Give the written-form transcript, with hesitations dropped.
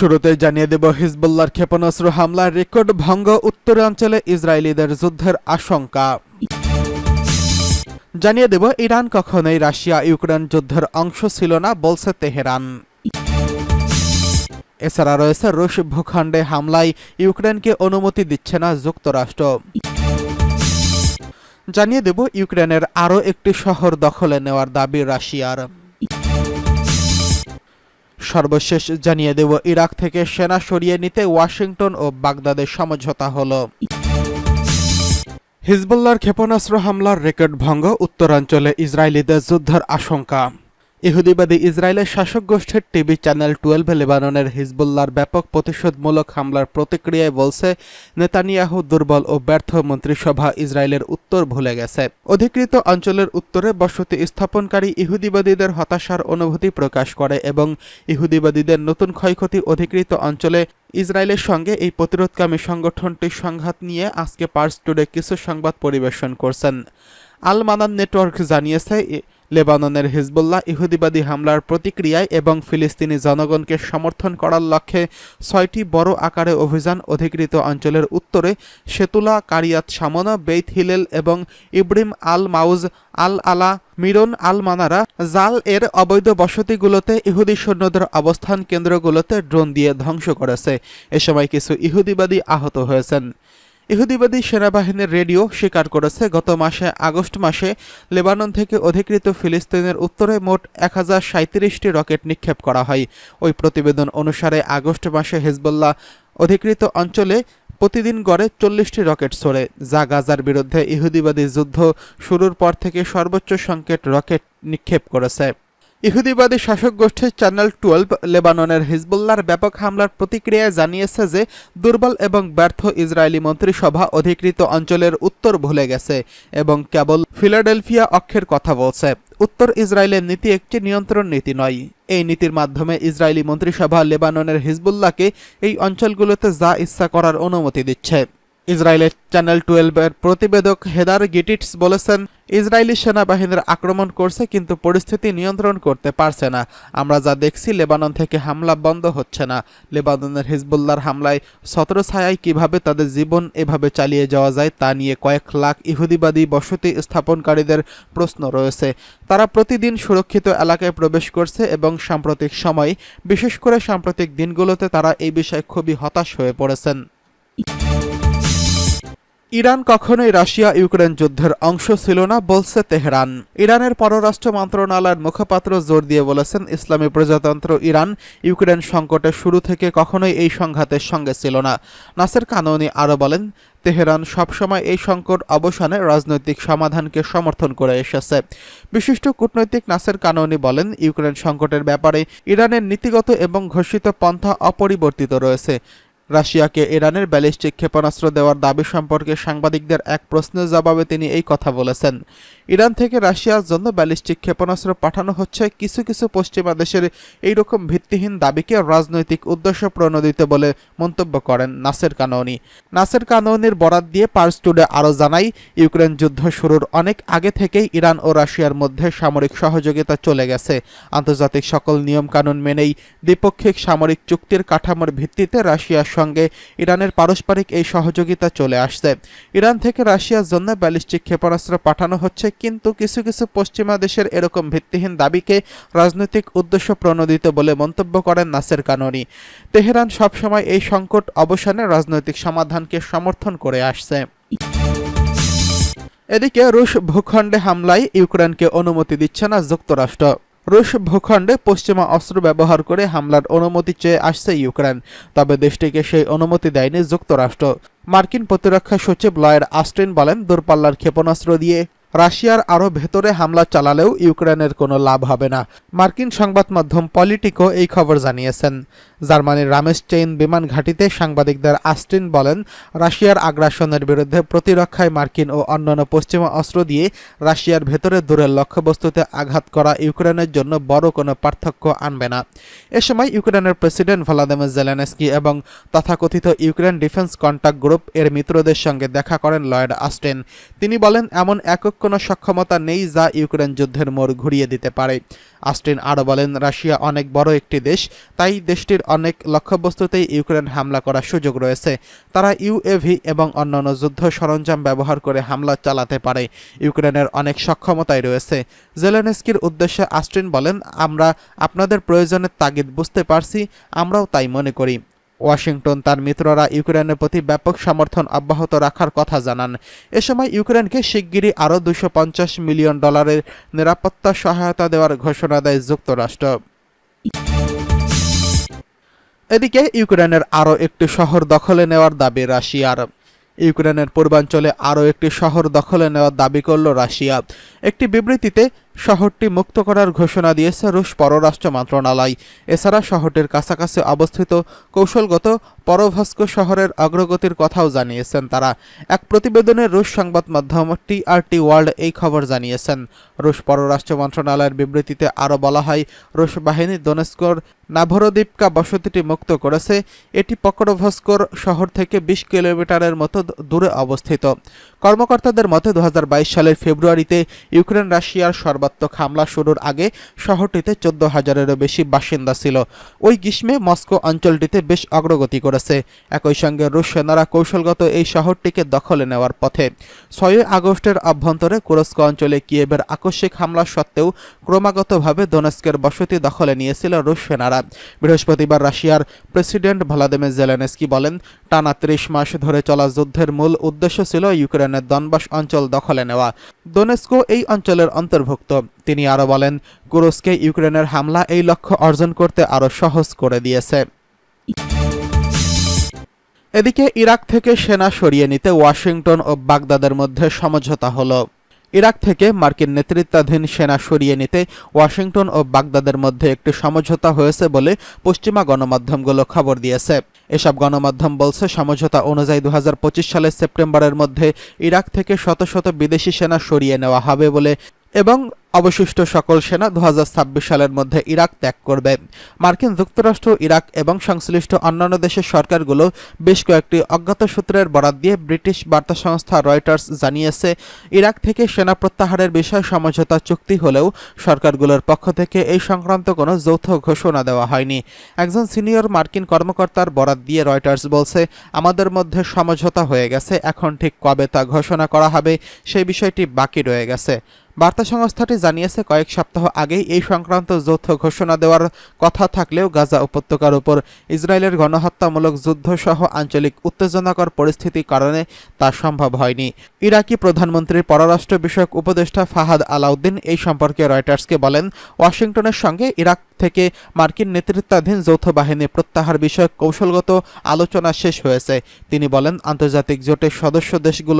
শুরুতে জানিয়ে দেব হিজবুল্লাহর ক্ষেপণাস্ত্র হামলার রেকর্ড ভঙ্গ, উত্তরাঞ্চলে ইসরায়েলিদের যুদ্ধের আশঙ্কা। জানিয়ে দেব ইরান কখনোই রাশিয়া ইউক্রেন যুদ্ধের অংশ ছিল না বলছে তেহরান। এছাড়া রয়েছে রুশ ভূখণ্ডে হামলায় ইউক্রেনকে অনুমতি দিচ্ছে না যুক্তরাষ্ট্র। জানিয়ে দেব ইউক্রেনের আরও একটি শহর দখলে নেওয়ার দাবি রাশিয়ার। সর্বশেষ জানিয়ে দেব ইরাক থেকে সেনা সরিয়ে নিতে ওয়াশিংটন ও বাগদাদের সমঝোতা হলো। হিজবুল্লাহর ক্ষেপণাস্ত্র হামলার রেকর্ড ভঙ্গ, উত্তরাঞ্চলে ইসরায়েলিদের যুদ্ধের আশঙ্কা। ইহুদিবাদী ইসরায়েলের শাসক গোষ্ঠীর টিভি চ্যানেল 12 লেবাননের হিজবুল্লাহর ব্যাপক প্রতিশোধমূলক হামলার প্রতিক্রিয়ায় বলছে, নেতানিয়াহু দুর্বল ও ব্যর্থ মন্ত্রিসভা ইসরায়েলের উত্তর ভুলে গেছে। অধিকৃত অঞ্চলের উত্তরে বসতি স্থাপনকারী ইহুদিবাদীদের হতাশার অনুভূতি প্রকাশ করে এবং ইহুদিবাদীদের নতুন ক্ষয়ক্ষতি অধিকৃত অঞ্চলে ইসরায়েলের সঙ্গে এই প্রতিরোধকামী সংগঠনটির সংঘাত নিয়ে আজকে পার্স টুডে কিছু সংবাদ পরিবেশন করছেন। আল মানান নেটওয়ার্ক জানিয়েছে, লেবাননের হিজবুল্লাহ ইহুদিবাদী হামলার প্রতিক্রিয়ায় এবং ফিলিস্তিনি জনগণকে সমর্থন করার লক্ষ্যে 6টি বড় আকারে অভিযান অধিকৃত অঞ্চলের উত্তরে শেতুলা, কারিয়াত শামনা, বেইত হিলেল এবং ইব্রিম আল মাউজ, আল আলা, মিরন আল মানারা, জাল এর অবৈধ বসতিগুলোতে ইহুদি সৈন্যদের অবস্থান কেন্দ্রগুলোতে ড্রোন দিয়ে ধ্বংস করেছে। এ সময় কিছু ইহুদিবাদী আহত হয়েছেন। ইহুদিবাদী সেনাবাহিনীর রেডিও স্বীকার করেছে, গত মাসে আগস্ট মাসে লেবানন থেকে অধিকৃত ফিলিস্তিনের উত্তরে মোট 1037টি রকেট নিক্ষেপ করা হয়। ওই প্রতিবেদন অনুসারে আগস্ট মাসে হিজবুল্লাহ অধিকৃত অঞ্চলে প্রতিদিন গড়ে 40টি রকেট ছোড়ে, যা গাজার বিরুদ্ধে ইহুদিবাদী যুদ্ধ শুরুর পর থেকে সর্বোচ্চ সংখ্যক রকেট নিক্ষেপ করেছে। ইহুদিবাদী শাসক গোষ্ঠীর চ্যানেল 12 লেবাননের হিজবুল্লাহর ব্যাপক হামলার প্রতিক্রিয়ায় জানিয়েছে যে দুর্বল এবং ব্যর্থ ইসরায়েলি মন্ত্রিসভা অধিকৃত অঞ্চলের উত্তর ভুলে গেছে এবং কেবল ফিলাডেলফিয়া অক্ষের কথা বলছে। উত্তর ইসরায়েলের নীতি একটি নিয়ন্ত্রণ নীতি নয়। এই নীতির মাধ্যমে ইসরায়েলি মন্ত্রিসভা লেবাননের হিজবুল্লাহকে এই অঞ্চলগুলোতে যা ইচ্ছা করার অনুমতি দিচ্ছে। ইসরায়েলের চ্যানেল 12-এর প্রতিবেদক হেদার গিটিটস বলেছেন, ইসরায়েলি সেনাবাহিনীর আক্রমণ করছে কিন্তু পরিস্থিতি নিয়ন্ত্রণ করতে পারছে না। আমরা যা দেখছি, লেবানন থেকে হামলা বন্ধ হচ্ছে না। লেবাননের হিজবুল্লাহর হামলায় ছত্রছায়ায় কিভাবে তাদের জীবন এভাবে চালিয়ে যাওয়া যায় তা নিয়ে কয়েক লাখ ইহুদিবাদী বসতি স্থাপনকারীদের প্রশ্ন রয়েছে। তারা প্রতিদিন সুরক্ষিত এলাকায় প্রবেশ করছে এবং সাম্প্রতিক সময়, বিশেষ করে সাম্প্রতিক দিনগুলোতে তারা এই বিষয়ে খুবই হতাশ হয়ে পড়েছেন। ইরান কখনোই রাশিয়া ইউক্রেন যুদ্ধের অংশ ছিল না বলছে তেহরান। ইরানের পররাষ্ট্র মন্ত্রণালয়ের মুখপাত্র জোর দিয়ে বলেছেন, ইসলামী প্রজাতন্ত্র ইরান ইউক্রেন সংকটের শুরু থেকে কখনোই এই সংঘাতের সঙ্গে ছিল না। নাসের কানৌনি আরও বলেন, তেহরান সবসময় এই সংকট অবসানে রাজনৈতিক সমাধানকে সমর্থন করে এসেছে। বিশিষ্ট কূটনৈতিক নাসের কানৌনি বলেন, ইউক্রেন সংকটের ব্যাপারে ইরানের নীতিগত এবং ঘোষিত পন্থা অপরিবর্তিত রয়েছে। রাশিয়াকে ইরানের ব্যালিস্টিক ক্ষেপণাস্ত্র দেওয়ার দাবি সম্পর্কে সাংবাদিকদের এক প্রশ্নের জবাবে তিনি এই কথা বলেছেন। ইরান থেকে রাশিয়ার জন্য ব্যালিস্টিক ক্ষেপণাস্ত্র পাঠানো হচ্ছে, কিছু কিছু পশ্চিমা দেশের এইরকম ভিত্তিহীন দাবিকে রাজনৈতিক উদ্দেশ্য প্রণোদিত বলে মন্তব্য করেন নাসের কানৌনি। নাসের কানৌনির বরাত দিয়ে পার্স টুডে আরও জানায়, ইউক্রেন যুদ্ধ শুরুর অনেক আগে থেকেই ইরান ও রাশিয়ার মধ্যে সামরিক সহযোগিতা চলে গেছে। আন্তর্জাতিক সকল নিয়মকানুন মেনেই দ্বিপক্ষিক সামরিক চুক্তির কাঠামোর ভিত্তিতে রাশিয়ার সঙ্গে ইরানের পারস্পরিক এই সহযোগিতা চলে আসছে। ইরান থেকে রাশিয়ার জন্য ব্যালিস্টিক ক্ষেপণাস্ত্র পাঠানো হচ্ছে, কিন্তু কিছু কিছু পশ্চিমা দেশের এরকম ভিত্তিহীন দাবিকে রাজনৈতিক উদ্দেশ্য প্রণোদিত বলে মন্তব্য করেন নাসের কানৌনি। তেহরান সবসময় এই সংকট অবসানে রাজনৈতিক সমাধানকে সমর্থন করে আসছে। এদিকে রুশ ভূখণ্ডে হামলায় ইউক্রেনকে অনুমতি দিচ্ছে না যুক্তরাষ্ট্র। রুশ ভূখণ্ডে পশ্চিমা অস্ত্র ব্যবহার করে হামলার অনুমতি চেয়ে আসছে ইউক্রেন, তবে দেশটিকে সেই অনুমতি দেয়নি যুক্তরাষ্ট্র। মার্কিন প্রতিরক্ষা সচিব লয়েড অস্টিন বলেন, দূরপাল্লার ক্ষেপণাস্ত্র দিয়ে রাশিয়ার আরও ভেতরে হামলা চালালেও ইউক্রেনের কোনো লাভ হবে না। মার্কিন সংবাদ মাধ্যম পলিটিকো এই খবর জানিয়েছেন। জার্মানির রামেস্টেইন বিমান ঘাঁটিতে সাংবাদিকদের অস্টিন বলেন, রাশিয়ার আগ্রাসনের বিরুদ্ধে প্রতিরক্ষায় মার্কিন ও অন্যান্য পশ্চিমা অস্ত্র দিয়ে রাশিয়ার ভেতরে দূরের লক্ষ্যবস্তুতে আঘাত করা ইউক্রেনের জন্য বড় কোনো পার্থক্য আনবে না। এ সময় ইউক্রেনের প্রেসিডেন্ট ভলোদিমির জেলেনস্কি এবং তথাকথিত ইউক্রেন ডিফেন্স কন্ট্যাক্ট গ্রুপ এর মিত্রদের সঙ্গে দেখা করেন লয়েড অস্টিন। তিনি বলেন, এমন একক কোনো সক্ষমতা নেই যা ইউক্রেন যুদ্ধের মোড় ঘুরিয়ে দিতে পারে। অস্টিন আরও বলেন, রাশিয়া অনেক বড় একটি দেশ, তাই দেশটির অনেক লক্ষ্যবস্তুতেই ইউক্রেন হামলা করার সুযোগ রয়েছে। তারা ইউএভি এবং অন্যান্য যুদ্ধ সরঞ্জাম ব্যবহার করে হামলা চালাতে পারে। ইউক্রেনের অনেক সক্ষমতাই রয়েছে। জেলেনস্কির উদ্দেশ্যে অস্টিন বলেন, আমরা আপনাদের প্রয়োজনের তাগিদ বুঝতে পারছি, আমরাও তাই মনে করি। ওয়াশিংটন তার মিত্ররা ইউক্রেনের প্রতি ব্যাপক সমর্থন অব্যাহত রাখার কথা জানান। এ সময় ইউক্রেনকে শিগগিরই আরও $250 মিলিয়ন নিরাপত্তা সহায়তা দেওয়ার ঘোষণা দেয় যুক্তরাষ্ট্র। এদিকে ইউক্রেনের আরও একটি শহর দখলে নেওয়ার দাবি রাশিয়ার। ইউক্রেনের পূর্বাঞ্চলে আরও একটি শহর দখলে নেওয়ার দাবি করল রাশিয়া। একটি বিবৃতিতে শহরটি মুক্ত করার ঘোষণা দিয়েছে রুশ পররাষ্ট্র মন্ত্রণালয়। এছাড়া শহরটির কাছাকাছি অবস্থিত কৌশলগত পরভস্ক শহরের অগ্রগতির কথাও জানিয়েছেন তারা। এক প্রতিবেদনে রুশ সংবাদ মাধ্যম টিআরটি ওয়ার্ল্ড এই খবর জানিয়েছেন। রুশ পররাষ্ট্র মন্ত্রণালয়ের বিবৃতিতে আরও বলা হয়, রুশ বাহিনী দোনেস্কর নাভরোদিপকা বসতিটি মুক্ত করেছে। এটি পকরভস্কর শহর থেকে 20 কিলোমিটারের মতো দূরে অবস্থিত। কর্মকর্তাদের মতে 2022 সালের ফেব্রুয়ারিতে ইউক্রেন রাশিয়ার সর্বাত্মক হামলা শুরুর আগে শহরটিতে 14,000-এরও বেশি বাসিন্দা ছিল। ওই গ্রীষ্মে মস্কো অঞ্চলটিতে বেশ অগ্রগতি করেছে। একই সঙ্গে রুশ সেনারা কৌশলগত এই শহরটিকে দখলে নেওয়ার পথে। 6 আগস্টের অভ্যন্তরে কুরস্ক অঞ্চলে কিয়েভের আকস্মিক হামলা সত্ত্বেও ক্রমাগতভাবে দোনেস্কের বসতি দখলে নিয়েছিল রুশ সেনারা। বৃহস্পতিবার রাশিয়ার প্রেসিডেন্ট ভ্লাদিমির জেলেনস্কি বলেন, টানা 30 মাস ধরে চলা যুদ্ধের মূল উদ্দেশ্য ছিল ইউক্রেনের দনবাস অঞ্চল দখলে নেওয়া। দোনেস্কো এই অঞ্চলের অন্তর্ভুক্ত। তিনি আরও বলেন, কুরস্কে ইউক্রেনের হামলা এই লক্ষ্য অর্জন করতে আরও সহজ করে দিয়েছে। এদিকে ইরাক থেকে সেনা সরিয়ে নিতে ওয়াশিংটন ও বাগদাদের মধ্যে সমঝোতা হলো। ইরাক থেকে মার্কিন নেতৃত্বাধীন সেনা সরিয়ে নিতে ওয়াশিংটন ও বাগদাদের মধ্যে একটি সমঝোতা হয়েছে বলে পশ্চিমা গণমাধ্যমগুলো খবর দিয়েছে। এসব গণমাধ্যম বলছে, সমঝোতা অনুযায়ী 2025 সালের সেপ্টেম্বরের মধ্যে ইরাক থেকে শত শত বিদেশি সেনা সরিয়ে নেওয়া হবে বলে এবং অবশিষ্ট সকল সেনা 2026 সালের মধ্যে ইরাক ত্যাগ করবে। মার্কিন যুক্তরাষ্ট্র, ইরাক এবং সংশ্লিষ্ট অন্যান্য দেশের সরকারগুলো বেশ কয়েকটি অজ্ঞাত সূত্রের বরাত দিয়ে ব্রিটিশ বার্তা সংস্থা রয়টার্স জানিয়েছে, ইরাক থেকে সেনা প্রত্যাহারের বিষয়ে সমঝোতা চুক্তি হলেও সরকারগুলোর পক্ষ থেকে এই সংক্রান্ত কোনো যৌথ ঘোষণা দেওয়া হয়নি। একজন সিনিয়র মার্কিন কর্মকর্তার বরাত দিয়ে রয়টার্স বলছে, আমাদের মধ্যে সমঝোতা হয়ে গেছে, এখন ঠিক কবে তা ঘোষণা করা হবে সেই বিষয়টি বাকি রয়ে গেছে। বার্তা সংস্থাটি জানিয়েছে, কয়েক সপ্তাহ আগেই এই সংক্রান্ত যৌথ ঘোষণা দেওয়ার কথা থাকলেও গাজা উপত্যকার উপর ইসরায়েলের গণহত্যামূলক যুদ্ধসহ আঞ্চলিক উত্তেজনাকর পরিস্থিতির কারণে তা সম্ভব হয়নি। ইরাকি প্রধানমন্ত্রীর পররাষ্ট্র বিষয়ক উপদেষ্টা ফাহাদ আলাউদ্দিন এই সম্পর্কে রয়টার্সকে বলেন, ওয়াশিংটনের সঙ্গে ইরাক থেকে মার্কিন নেতৃত্বাধীন যৌথ বাহিনী প্রত্যাহার বিষয়ক কৌশলগত আলোচনা শেষ হয়েছে। তিনি বলেন, আন্তর্জাতিক জোটের সদস্য দেশগুলো